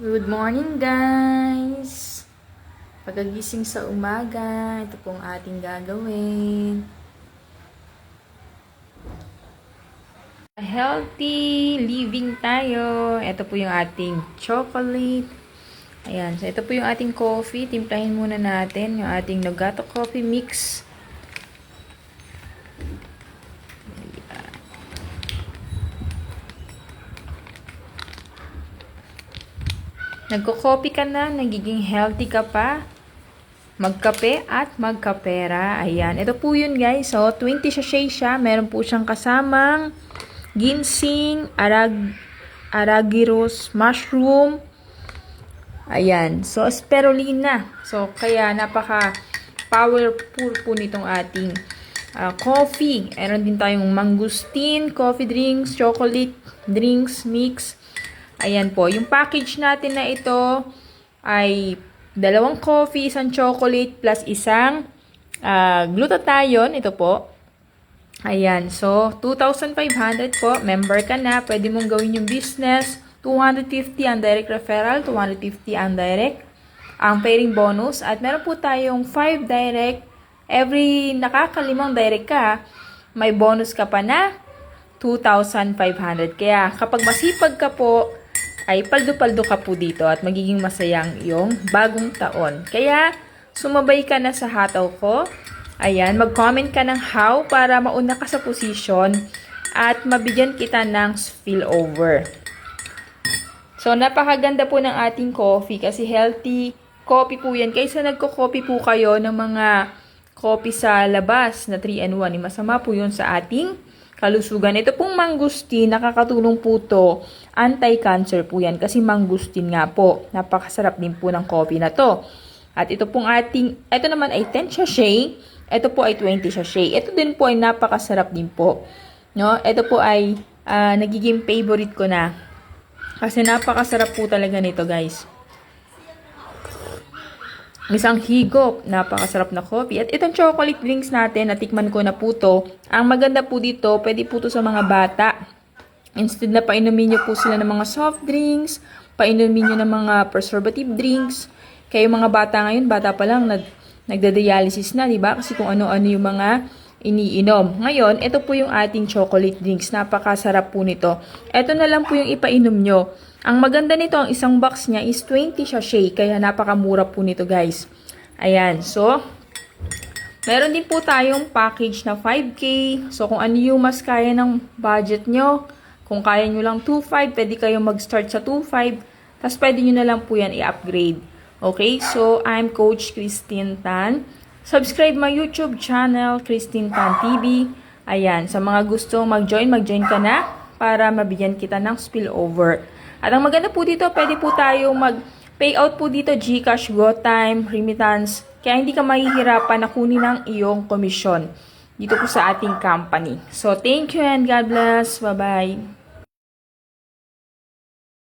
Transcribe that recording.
Good morning guys! Pagkagising sa umaga, ito pong ating gagawin. Healthy living tayo. Ito po yung ating chocolate. Ayan, so ito po yung ating coffee. Timplahin muna natin yung ating Nagato coffee mix. Nagko-coffee ka na, nagiging healthy ka pa. Magkape at magkapera. Ayan. Ito po yun guys. So, 20 sachet siya. Meron po siyang kasamang ginseng, aragirus, mushroom. Ayan. So, spirulina. So, kaya napaka-powerful po nitong ating coffee. Meron din tayong mangustin, coffee drinks, chocolate drinks, mix. Ayan po. Yung package natin na ito ay 2 coffee, 1 chocolate, plus isang glutathione. Ito po. Ayan. So, 2,500 po. Member ka na. Pwede mong gawin yung business. 250 ang direct referral. 250 ang direct. Ang pairing bonus. At meron po tayong 5 direct. Every nakakalimang direct ka, may bonus ka pa na 2,500. Kaya, kapag masipag ka po, ay paldo-paldo ka po dito at magiging masayang iyong bagong taon. Kaya, sumabay ka na sa hataw ko. Ayan, mag-comment ka ng how para mauna ka sa position at mabigyan kita ng spillover. So, napakaganda po ng ating coffee kasi healthy coffee po yan. Kaysa nagko-coffee po kayo ng mga coffee sa labas na 3-in-1, masama po yun sa ating kalusugan. Ito pong mangustin, nakakatulong po to. Anti-cancer po yan kasi mangustin nga po. Napakasarap din po ng coffee na to. At ito pong ito naman ay 10 sachet. Ito po ay 20 sachet. Ito din po ay napakasarap din po. No? Ito po ay nagiging favorite ko na. Kasi napakasarap po talaga nito guys. Isang higop, napakasarap na coffee. At itong chocolate drinks natin, natikman ko na po to. Ang maganda po dito, pwede po to sa mga bata. Instead na painumin nyo po sila ng mga soft drinks, painumin nyo ng mga preservative drinks. Kaya yung mga bata ngayon, bata pa lang, nagda-dialysis na, diba? Kasi kung ano-ano yung mga iniinom. Ngayon, ito po yung ating chocolate drinks. Napakasarap po nito. Ito na lang po yung ipainom nyo. Ang maganda nito, ang isang box niya is 20 sachet. Kaya napakamura po nito guys. Ayan. So, meron din po tayong package na 5K. So, kung ano yung mas kaya ng budget nyo. Kung kaya nyo lang 2.5, pwede kayong mag-start sa 2.5. Tapos, pwede nyo na lang po yan i-upgrade. Okay? So, I'm Coach Christine Tan. Subscribe my YouTube channel, Christine Tan TV. Ayan. Sa mga gusto mag-join ka na para mabigyan kita ng spillover. At ang maganda po dito, pwede po tayo mag-payout po dito, GCash, GoTime, Remittance. Kaya hindi ka mahihirapan na kunin ang iyong komisyon dito po sa ating company. So, thank you and God bless. Bye-bye.